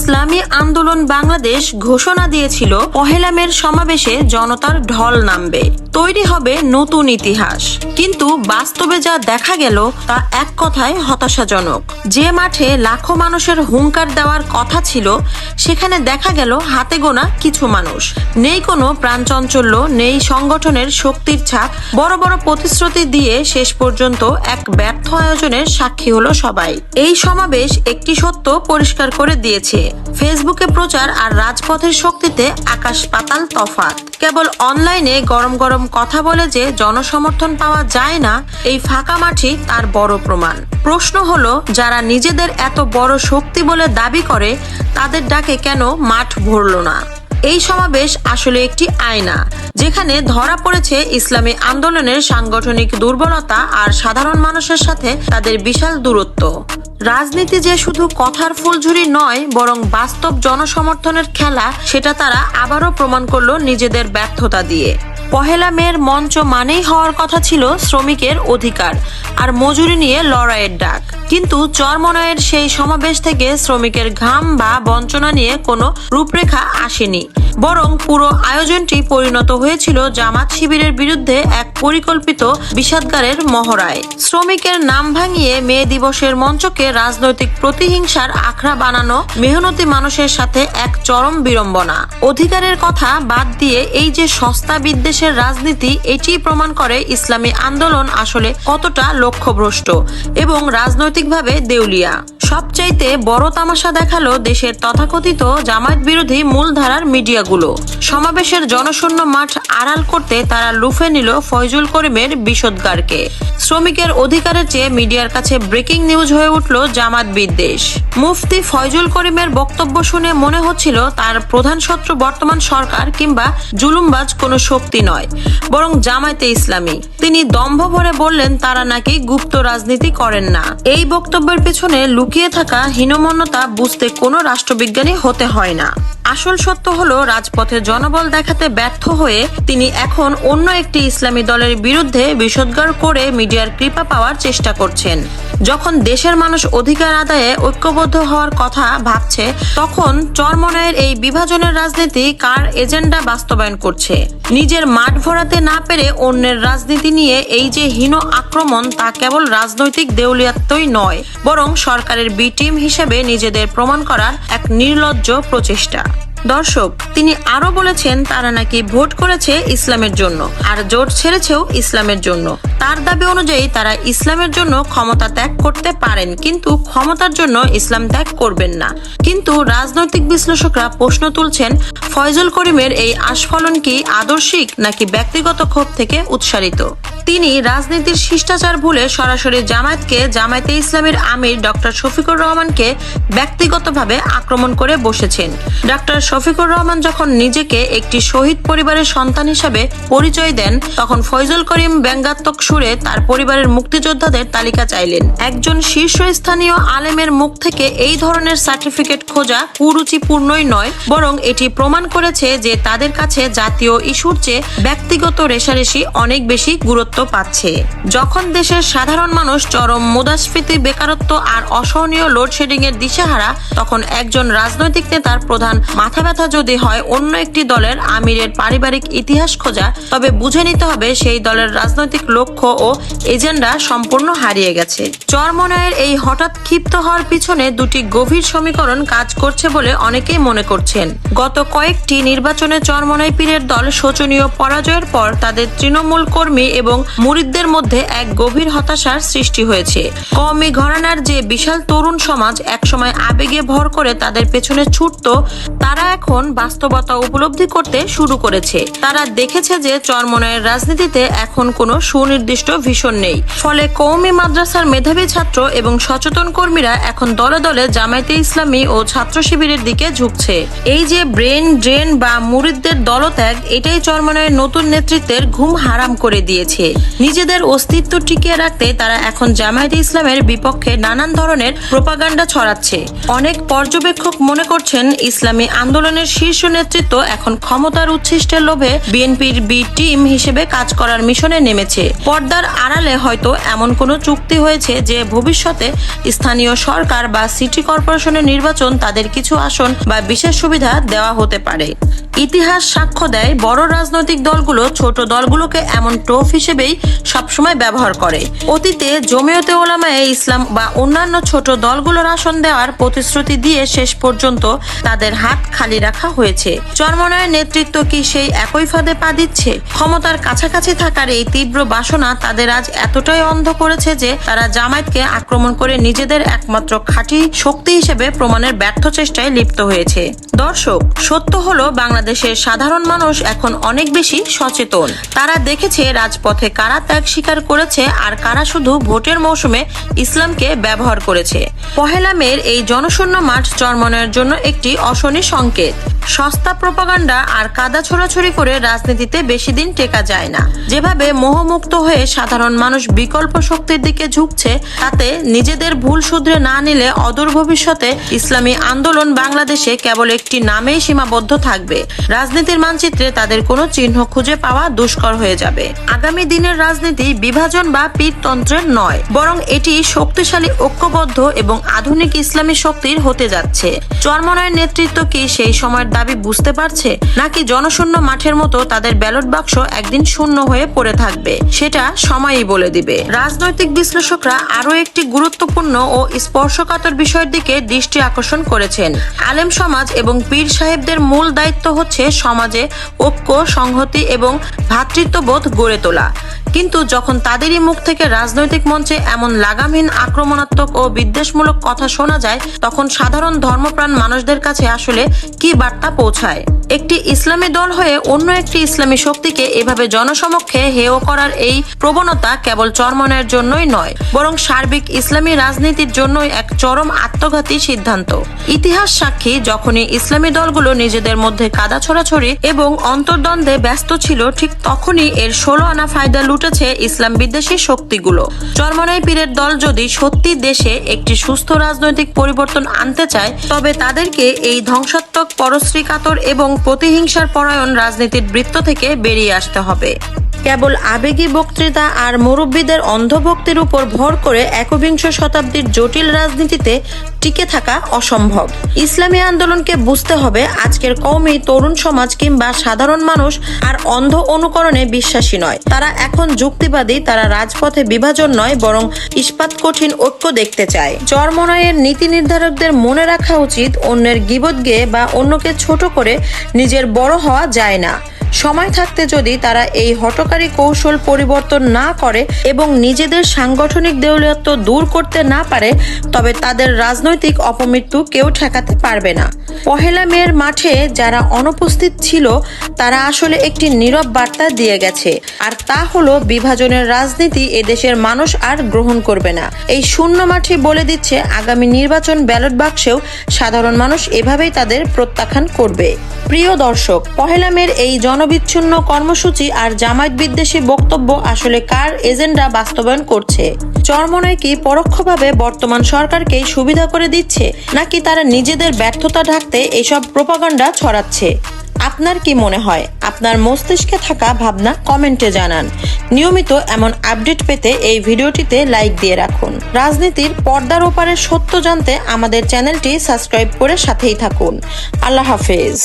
ইসলামী আন্দোলন বাংলাদেশ ঘোষণা দিয়েছিল পহেলা মের সমাবেশে জনতার ঢল নামবে, তৈরি হবে নতুন ইতিহাস। কিন্তু বাস্তবে যা দেখা গেল তা এক কথায় হতাশাজনক। যে মাঠে লাখো মানুষের হুঙ্কার দেওয়ার কথা ছিল সেখানে দেখা গেল হাতে গোনা কিছু মানুষ। নেই কোনো প্রাণচাঞ্চল্য, নেই সংগঠনের শক্তির ছাপ। বড় বড় প্রতিশ্রুতি দিয়ে শেষ পর্যন্ত এক ব্যর্থ আয়োজনের সাক্ষী হলো সবাই। এই সমাবেশ একটি সত্য পরিষ্কার করে দিয়েছে, ফেসবুকে প্রচার আর রাজপথের শক্তিতে আকাশ পাতাল তফাৎ। কেবল অনলাইনে গরম গরম কথা বলে যে জনসমর্থন পাওয়া যায় না, এই ফাঁকা মাঠই তার বড় প্রমাণ। প্রশ্ন হলো, যারা নিজেদের এত বড় শক্তি বলে দাবি করে তাদের ডাকে কেন মাঠ ভরল না? এই সমাবেশ আসলে একটি আয়না, যেখানে ধরা পড়েছে ইসলামী আন্দোলনের সাংগঠনিক দুর্বলতা আর সাধারণ মানুষের সাথে তাদের বিশাল দূরত্ব। রাজনীতি যে শুধু কথার ফুলঝুরি নয়, বরং বাস্তব জনসমর্থনের খেলা, সেটা তারা আবারও প্রমাণ করলো নিজেদের ব্যর্থতা দিয়ে। পহেলা মের মঞ্চ মানেই হওয়ার কথা ছিল শ্রমিকের অধিকার আর মজুরি নিয়ে লড়াইয়ের ডাক। কিন্তু চরমনাইয়ের সেই সমাবেশ থেকে শ্রমিকের ঘাম বা বঞ্চনা নিয়ে কোনো রূপরেখা আসেনি, বরং পুরো আয়োজনটি পরিণত হয়েছিল জামাত শিবিরের বিরুদ্ধে এক পরিকল্পিত বিষাদগারের মহড়ায়। শ্রমিকের নাম ভাঙিয়ে মে দিবসের মঞ্চকে রাজনৈতিক প্রতিহিংসার আখড়া বানানো মেহনতি মানুষের সাথে এক চরম বিড়ম্বনা। অধিকারের কথা বাদ দিয়ে এই যে সস্তা বিদ্বেষের রাজনীতি, এটি প্রমাণ করে ইসলামী আন্দোলন আসলে কতটা লক্ষ্যভ্রষ্ট এবং রাজনৈতিকভাবে দেউলিয়া। সবচাইতে বড় তামাশা দেখালো দেশের তথাকথিত জামায়াত বিরোধী মূলধারার মিডিয়াগুলো। সমাবেশের জনশূন্য মাঠ আড়াল করতে তারা লুফে নিল ফয়জুল করিমের বিষোদগারকে। শ্রমিকের অধিকারের চেয়ে মিডিয়ার কাছে ব্রেকিং নিউজ হয়ে উঠল জামাত বিদ্বেষ। মুফতি ফয়জুল করিমের বক্তব্য শুনে মনে হচ্ছিল তার প্রধান শত্রু বর্তমান সরকার কিংবা জুলুমবাজ কোনো শক্তি নয়, বরং জামায়াতে ইসলামী। তিনি দম্ভ ভরে বললেন তারা নাকি গুপ্ত রাজনীতি করেন না। এই বক্তব্যের পেছনে লুকিয়ে থাকা হীনমন্যতা বুঝতে কোনো রাষ্ট্রবিজ্ঞানী হতে হয় না। আসল সত্য হলো, রাজপথে জনবল দেখাতে ব্যর্থ হয়ে তিনি এখন অন্য একটি ইসলামী দলের বিরুদ্ধে বিষোদগার করে মিডিয়ার কৃপা পাওয়ার চেষ্টা করছেন। যখন দেশের মানুষ অধিকার আদায়ে ঐক্যবদ্ধ হওয়ার কথা ভাবছে, তখন চরমনাইয়ের এই বিভাজনের রাজনীতি কার এজেন্ডা বাস্তবায়ন করছে? নিজের মাঠ ভরাতে না পেরে অন্যের রাজনীতি নিয়ে এই যে হীন আক্রমণ, তা কেবল রাজনৈতিক দেউলিয়াত্বই নয়, বরং সরকারের বি টিম হিসেবে নিজেদের প্রমাণ করার এক নির্লজ্জ প্রচেষ্টা। দর্শক, তিনি আরো বলেছেন তারা নাকি ভোট করেছে ইসলামের জন্য আর জোট ছেড়েছেও ইসলামের জন্য। তার দাবি অনুযায়ী তারা ইসলামের জন্য ক্ষমতা ত্যাগ করতে পারেন, কিন্তু ক্ষমতার জন্য ইসলাম ত্যাগ করবেন না। কিন্তু রাজনৈতিক বিশ্লেষকরা প্রশ্ন তুলছেন, ফয়জুল করিমের এই আস্ফলন কি আদর্শিক নাকি ব্যক্তিগত ক্ষোভ থেকে উৎসারিত? তিনি রাজনীতির শিষ্টাচার ভুলে সরাসরি জামায়াতে ইসলামীর আমির ডক্টর শফিকুর রহমানকে ব্যক্তিগতভাবে আক্রমণ করে বসেছেন। ডক্টর শফিকুর রহমান যখন নিজেকে একটি শহীদ পরিবারের সন্তান হিসেবে পরিচয় দেন, তখন ফয়জুল করিম ব্যঙ্গাত্মক সুরে তার পরিবারের মুক্তিযোদ্ধাদের তালিকা চাইলেন। একজন শীর্ষস্থানীয় আলেমের মুখ থেকে এই ধরনের সার্টিফিকেট খোঁজা কুরুচিপূর্ণই নয়, বরং এটি প্রমাণ করেছে যে তাদের কাছে জাতীয় ইস্যুর চেয়ে ব্যক্তিগত রেষারেষি অনেক বেশি গুরুত্ব পাচ্ছে। যখন দেশের সাধারণ মানুষ চরম মুদ্রাস্ফীতি, বেকারত্ব আর অসহনীয় লোডশেডিং এর দিশেহারা, তখন একজন রাজনৈতিক নেতার প্রধান মাথা ব্যথা যদি হয় অন্য একটি দলের আমিরের পারিবারিক ইতিহাস খোঁজা, তবে বুঝে নিতে হবে সেই দলের রাজনৈতিক লক্ষ্য ও এজেন্ডা সম্পূর্ণ হারিয়ে গেছে। চরমনাইয়ের এই হঠাৎ ক্ষিপ্ত হওয়ার পিছনে দুটি গভীর সমীকরণ কাজ করছে বলে অনেকেই মনে করছেন। গত কয়েকটি নির্বাচনে চরমনাই পীরের দল শোচনীয় পরাজয়ের পর তাদের তৃণমূল কর্মী এবং মুরিদদের মধ্যে এক গভীর হতাশার সৃষ্টি হয়েছে। কওমি ঘরানার যে বিশাল তরুণ সমাজ একসময় আবেগে ভর করে তাদের পেছনে ছুটত, তারা এখন বাস্তবতা উপলব্ধি করতে শুরু করেছে। তারা দেখেছে যে চরমনাইয়ের রাজনীতিতে এখন কোনো সুনির্দিষ্ট ভিশন নেই। ফলে কওমি মাদ্রাসার মেধাবী ছাত্র এবং সচেতন কর্মীরা এখন দলে দলে জামায়াতে ইসলামী ও ছাত্র শিবিরের দিকে ঝুঁকছে। এই যে ব্রেন ড্রেন বা মুরিদদের দলত্যাগ এটাই চরমনায়ের নতুন নেতৃত্বের ঘুম হারাম করে দিয়েছে। নিজেদের অস্তিত্ব টিকিয়ে রাখতে তারা এখন জামায়াতে ইসলামের বিপক্ষে নানান ধরনের প্রোপাগান্ডা ছড়াচ্ছে। অনেক পর্যবেক্ষক মনে করছেন ইসলামী আন্দোলনের শীর্ষ নেতৃত্ব এখন ক্ষমতার উচ্ছিষ্টের লোভে বিএনপির বি টিম হিসেবে কাজ করার মিশনে নেমেছে। পর্দার আড়ালে হয়তো এমন কোনো চুক্তি হয়েছে যে ভবিষ্যতে স্থানীয় সরকার বা সিটি কর্পোরেশনের নির্বাচন তাদের কিছু আসন বা বিশেষ সুবিধা দেওয়া হতে পারে। ইতিহাস সাক্ষ্য দেয় বড় রাজনৈতিক দলগুলো ছোট দলগুলোকে এমন টোপ হিসেবেই সবসময় ব্যবহার করে। অতীতে জমিয়তে ওলামায়ে ইসলাম বা অন্যান্য ছোট দলগুলোর আসন দেওয়ার প্রতিশ্রুতি দিয়ে শেষ পর্যন্ত তাদের হাত খালি রাখা হয়েছে। চরমনায়ের নেতৃত্ব কি সেই একই ফাঁদে পা দিচ্ছে? ক্ষমতার কাছাকাছি থাকার এই তীব্র বাসনা তাদের আজ এতটাই অন্ধ করেছে যে তারা জামায়াতকে আক্রমণ করে নিজেদের একমাত্র খাঁটি শক্তি হিসেবে প্রমাণের ব্যর্থ চেষ্টায় লিপ্ত হয়েছে। দর্শক, সত্য হলো বাংলাদেশের সাধারণ মানুষ এখন অনেক বেশি সচেতন। তারা দেখেছে রাজপথে কারা ত্যাগ স্বীকার করেছে আর কারা শুধু ভোটের মৌসুমে ইসলামকে ব্যবহার করেছে। পহেলা মের এই জনশূন্য মাঠ চরমনায়ের জন্য একটি অশনি সংকেত। সস্তা প্রোপাগান্ডা আর কাদা ছোড়াছড়ি করে রাজনীতিতে বেশি দিন টেকা যায় না। যেভাবে মোহমুক্ত হয়ে সাধারণ মানুষ বিকল্প শক্তির দিকে ঝুঁকছে, তাতে নিজেদের ভুল শুধরে না নিলে অদূর ভবিষ্যতে ইসলামী আন্দোলন বাংলাদেশে কেবল একটি নামেই সীমাবদ্ধ থাকবে। রাজনীতির মানচিত্রে তাদের কোনো চিহ্ন খুঁজে পাওয়া দুষ্কর হয়ে যাবে। আগামী দিনের রাজনীতি বিভাজন বা পীরতন্ত্রের নয়, বরং এটি শক্তিশালী, ঐক্যবদ্ধ এবং আধুনিক ইসলামী শক্তির হতে যাচ্ছে। চরমনায়ের নেতৃত্ব কি সেই সময়ের দাবি বুঝতে পারছে, নাকি জনশূন্য মাঠের মতো তাদের ব্যালট বাক্স একদিন শূন্য হয়ে পড়ে থাকবে? সেটা সময়ই বলে দিবে। রাজনৈতিক বিশ্লেষকরা আরো একটি গুরুত্বপূর্ণ ও স্পর্শকাতর বিষয়ের দিকে দৃষ্টি আকর্ষণ করেছেন। আলেম সমাজ এবং পীর সাহেবদের মূল দায়িত্ব হচ্ছে সমাজে ঐক্য, সংহতি এবং ভ্রাতৃত্ববোধ গড়ে তোলা। কিন্তু যখন তাদেরই মুখ থেকে রাজনৈতিক মঞ্চে এমন লাগামহীন, আক্রমণাত্মক ও বিদ্বেষমূলক কথা শোনা যায়, তখন সাধারণ ধর্মপ্রাণ মানুষদের কাছে আসলে কি বার্তা পৌঁছায়? একটি ইসলামী দল হয়ে অন্য একটি ইসলামী শক্তিকে এভাবে জনসমক্ষে হেয় করার এই প্রবণতা কেবল চরমনায়ের জন্যই নয়, বরং সার্বিক ইসলামী রাজনীতির জন্যই এক চরম আত্মঘাতী সিদ্ধান্ত। ইতিহাস সাক্ষী, যখনই ইসলামী দলগুলো নিজেদের মধ্যে কাদা ছড়াছড়ি এবং অন্তর্দ্বন্দ্বে ব্যস্ত ছিল, ঠিক তখনই এর 16 আনা ফায়দা লুটেছে ইসলাম বিদ্বেষী শক্তিগুলো। চরমনাই পীরের দল যদি সত্যি দেশে একটি সুস্থ রাজনৈতিক পরিবর্তন আনতে চায়, তবে তাদেরকে এই ধ্বংসাত্মক, পরশ্রীকাতর এবং প্রতিহিংসার পরায়ণ রাজনীতির বৃত্ত থেকে বেরিয়ে আসতে হবে। কেবল আবেগী বক্তৃতা আর মুরব্বীদের অন্ধভক্তির উপর ভর করে একবিংশ শতাব্দীর জটিল রাজনীতিতে টিকে থাকা অসম্ভব। ইসলামী আন্দোলনকে বুঝতে হবে, আজকের কওমি তরুণ সমাজ কিংবা সাধারণ মানুষ আর অন্ধ অনুকরণে বিশ্বাসী নয়। তারা এখন যুক্তিবাদী, তারা রাজপথে বিভাজন নয়, বরং ইস্পাত কঠিন ঐক্য দেখতে চায়। চরমনায়ের নীতি নির্ধারকদের মনে রাখা উচিত, অন্যের গীবত গেয়ে বা অন্যকে ছোট করে নিজের বড় হওয়া যায় না। সময় থাকতে যদি তারা এই হঠকারী কৌশল পরিবর্তন না করে এবং নিজেদের সাংগঠনিক দেউলিয়ত্ব দূর করতে না পারে, তবে তাদের রাজনৈতিক অপমৃত্যু কেউ ঠেকাতে পারবে না। পহেলা মের মাঠে যারা অনুপস্থিত ছিল, তারা আসলে একটি নীরব বার্তা দিয়ে গেছে, আর তা হলো বিভাজনের রাজনীতি এদেশের মানুষ আর গ্রহণ করবে না। এই শূন্য মাঠে বলে দিচ্ছে, আগামী নির্বাচন ব্যালট বাক্সেও সাধারণ মানুষ এভাবেই তাদের প্রত্যাখ্যান করবে। প্রিয় দর্শক, পহেলা মের এই জনবিচ্ছিন্ন কর্মসূচি আর জামায়াত বিদ্বেষী বক্তব্য আসলে কার এজেন্ডা বাস্তবায়ন করছে? চরমনায় কি পরোক্ষভাবে বর্তমান সরকারকেই সুবিধা করে দিচ্ছে, নাকি তারা নিজেদের ব্যর্থতা ঢাকতে এসব প্রোপাগান্ডা ছড়াচ্ছে? আপনার কি মনে হয়? আপনার মস্তিষ্কে থাকা ভাবনা কমেন্টে জানান। নিয়মিত এমন আপডেট পেতে এই ভিডিওটিতে লাইক দিয়ে রাখুন। রাজনীতির পর্দার ওপারের সত্য জানতে আমাদের চ্যানেলটি সাবস্ক্রাইব করে সাথেই থাকুন। আল্লাহ হাফেজ।